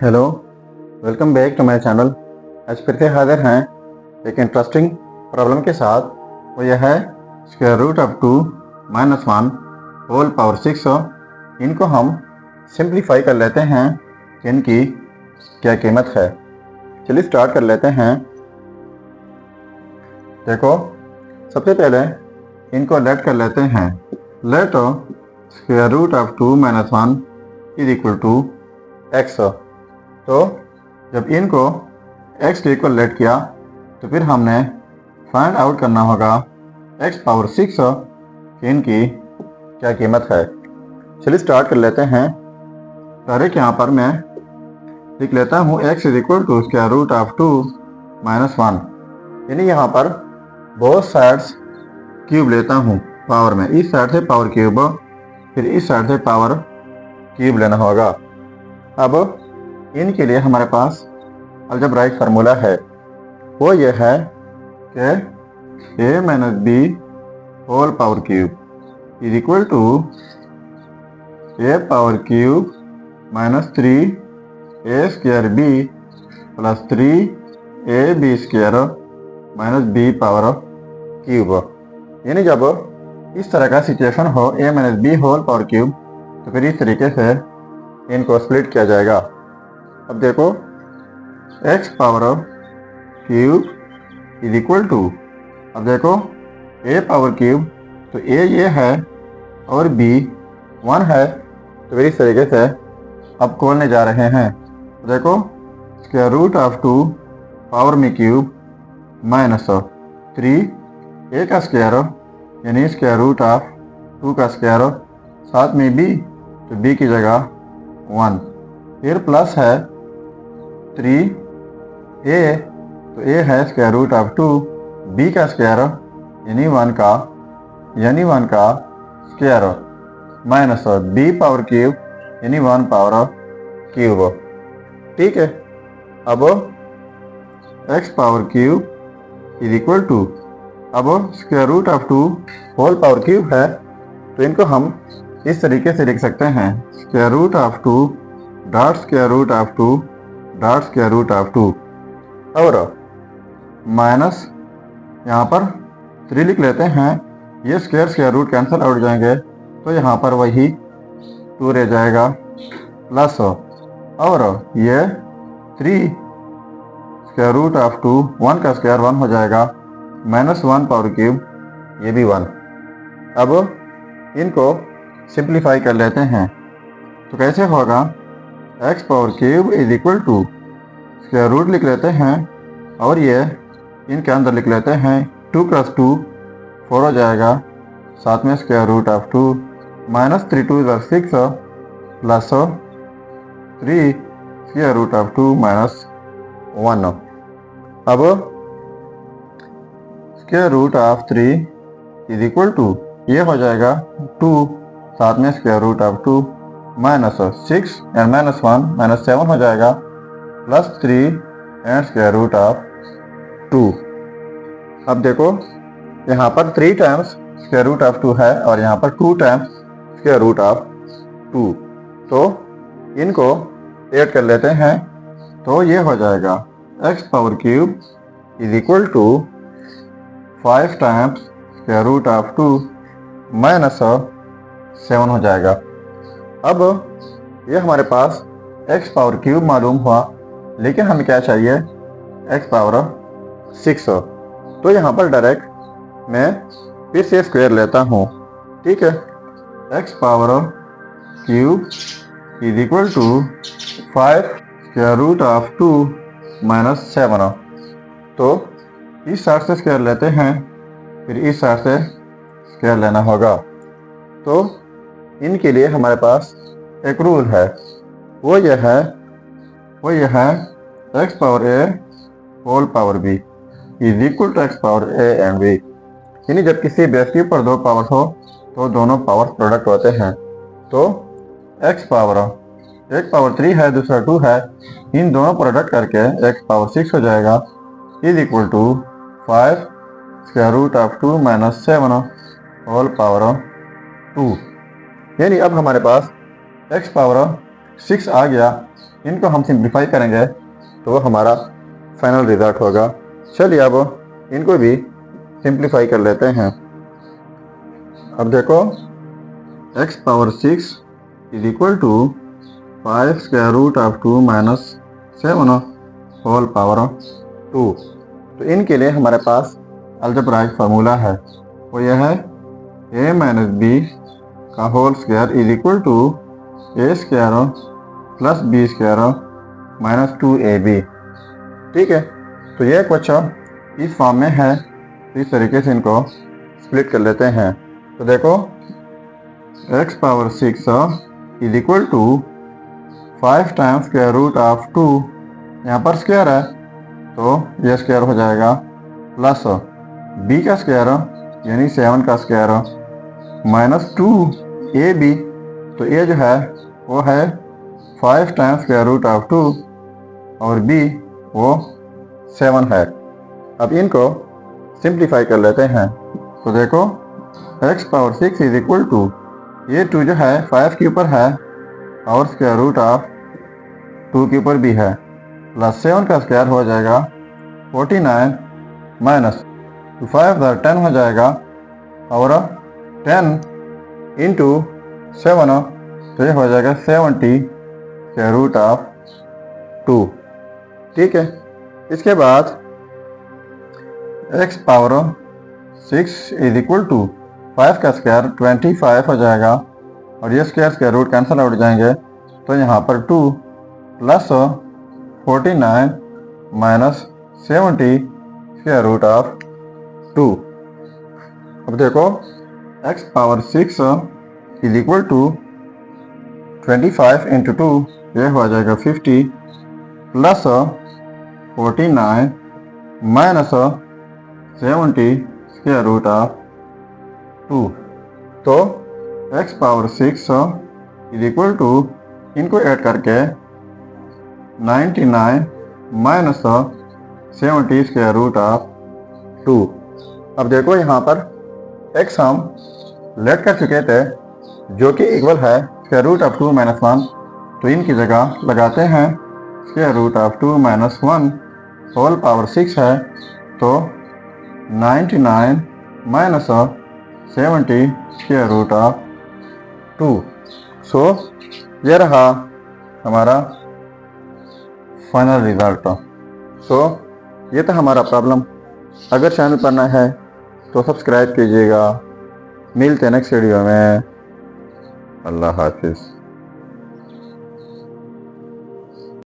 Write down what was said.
Hello, welcome back to my channel. आज फिर से हाजिर हैं एक इंटरेस्टिंग प्रॉब्लम के साथ। वो यह है square root of 2 minus 1 whole power 6। इनको हम सिंप्लीफाई कर लेते हैं कि इनकी क्या कीमत है। चलिए स्टार्ट कर लेते हैं। देखो, सबसे पहले इनको लेट कर लेते हैं। Let square root of 2 minus 1 is equal to x. तो जब इनको x के इक्वल लेट किया तो फिर हमने फाइंड आउट करना होगा x पावर 6 कि इनकी क्या कीमत है। चलिए स्टार्ट कर लेते हैं। डायरेक्ट यहाँ पर मैं लिख लेता हूँ x is equal to square root of 2 minus 1। यानी यहाँ पर बोथ साइड्स क्यूब लेता हूँ पावर में। इस साइड से पावर क्यूब, फिर इस साइड से पावर क्यूब लेना होगा। अब इनके लिए हमारे पास अलजेब्राइक फार्मूला है। वो ये है कि a minus b whole power cube is equal to a power cube minus 3 a square b plus 3 a b square minus b power cube. यानी जब इस तरह का सिचुएशन हो a minus b whole power cube तो फिर इस तरीके से इनको स्प्लिट किया जाएगा। अब देखो, x power cube is equal to, अब देखो a पावर क्यूब तो a ये है और b 1 है, तो फिर इस तरीके से अब खोलने जा रहे हैं। तो देखो, स्क्वायर रूट ऑफ 2 पावर में क्यूब माइनस 3 a का स्क्वायर यानी स्क्वायर रूट ऑफ 2 का स्क्वायर, साथ में b तो b की जगह 1, फिर प्लस है 3a तो a है स्क्वायर रूट ऑफ 2 b का स्क्वायर यानी 1 का square minus b power cube यानी 1 पावर क्यूब। ठीक है। अब x power cube is equal to, अब square root of 2 whole power cube है तो इनको हम इस तरीके से लिख सकते हैं, square root of 2 dot square root of 2 dot square root of 2 और माइनस यहाँ पर 3 लिख लेते हैं। ये स्क्वायर रूट कैंसिल आउट जाएंगे तो यहाँ पर वही 2 रह जाएगा, प्लस और ये 3 स्क्वायर रूट ऑफ 2 1 का स्क्वायर 1 हो जाएगा, माइनस 1 पावर क्यूब ये भी 1। अब इनको सिंप्लीफाई कर लेते हैं तो कैसे होगा, x power cube is equal to square root लिख लेते हैं और ये इनके अंदर लिख लेते हैं 2 + 2 4 हो जाएगा, साथ में square root of 2 minus 3 2 6 plus 3 square root of 2 minus 1। अब square root of 3 is equal to ये हो जाएगा 2, साथ में square root of 2 minus 6 and minus 1 minus 7 हो जाएगा, plus 3 and square root of 2। अब देखो, यहाँ पर 3 टाइम्स स्क्वायर रूट ऑफ 2 है और यहाँ पर 2 टाइम्स स्क्वायर रूट ऑफ 2, तो इनको ऐड कर लेते हैं तो ये हो जाएगा x power cube is equal to 5 times square root of 2 minus 7 हो जाएगा। अब ये हमारे पास x पावर क्यूब मालूम हुआ, लेकिन हमें क्या चाहिए, x पावर 6। तो यहाँ पर डायरेक्ट मैं फिर से स्क्वायर लेता हूँ। ठीक है, x power cube is equal to 5 square root of 2 minus 7। तो इस साइड से स्क्वायर लेते हैं, फिर इस साइड से स्क्वायर लेना होगा। तो इनके लिए हमारे पास एक रूल है, वो यह है x power a whole power b is equal to x power a and b। यानी जब किसी बेस के ऊपर 2 पावर्स हो तो दोनों पावर्स प्रोडक्ट होते हैं। तो x पावर, एक पावर 3 है दूसरा 2 है, इन दोनों प्रोडक्ट करके x पावर 6 हो जाएगा is equal to 5 square root of 2 minus 7 whole power 2। यानी अब हमारे पास x पावर 6 आ गया इनको हम सिंप्लीफाई करेंगे तो हमारा फाइनल रिजल्ट होगा। चलिए अब इनको भी सिंप्लीफाई कर लेते हैं। अब देखो x power 6 is equal to 5 square root of 2 minus 7 whole power 2। तो इनके लिए हमारे पास अलजेब्राइक फार्मूला है, वो यह है a माइनस बी का whole square is equal to a square plus b square minus 2ab। ठीक है, तो ये क्वेश्चन इस फॉर्म में है, तो इस तरीके से इनको स्प्लिट कर लेते हैं। तो देखो x power 6 is equal to 5 times square root of 2, यहाँ पर स्क्वायर है तो यह स्क्वायर हो जाएगा, प्लस b का स्क्वायर यानी 7 का स्क्वायर माइनस 2ab। तो ये जो है वो है 5 टाइम्स स्क्वायर रूट ऑफ 2 और b वो 7 है। अब इनको सिंप्लीफाई कर लेते हैं। तो देखो x power 6 is equal to, ये 2 जो है 5 के ऊपर है और स्क्वायर रूट ऑफ 2 के ऊपर भी है, प्लस 7 का स्क्वायर हो जाएगा 49 माइनस 5 10 हो जाएगा और 10 इंटू 7 तो ये हो जाएगा 70 स्क्वायर रूट ऑफ 2। ठीक है, इसके बाद x power 6 is equal to 5 का स्क्वायर 25 हो जाएगा और ये स्क्वायर रूट कैंसिल आउट जाएंगे, तो यहाँ पर 2 plus 49 minus 70 square root of 2। अब देखो x power 6 is equal to 25 into 2, ये हो जाएगा 50 plus 49 minus 70 square root of 2। तो x power 6 is equal to, इनको ऐड करके 99 माइनस 70 स्क्वायर रूट ऑफ 2। अब देखो यहाँ पर x हम लेट कर चुके थे जो कि इक्वल है स्क्वायर रूट ऑफ 2 माइनस 1, तो इनकी जगह लगाते हैं square root of 2 minus 1 whole power 6 है, तो 99 minus 70 square root of 2। So ये रहा हमारा फाइनल रिजल्ट। सो ये था हमारा प्रॉब्लम। अगर चैनल पर नया है तो सब्सक्राइब कीजिएगा। मिलते हैं नेक्स्ट वीडियो में। अल्लाह हाफिज़।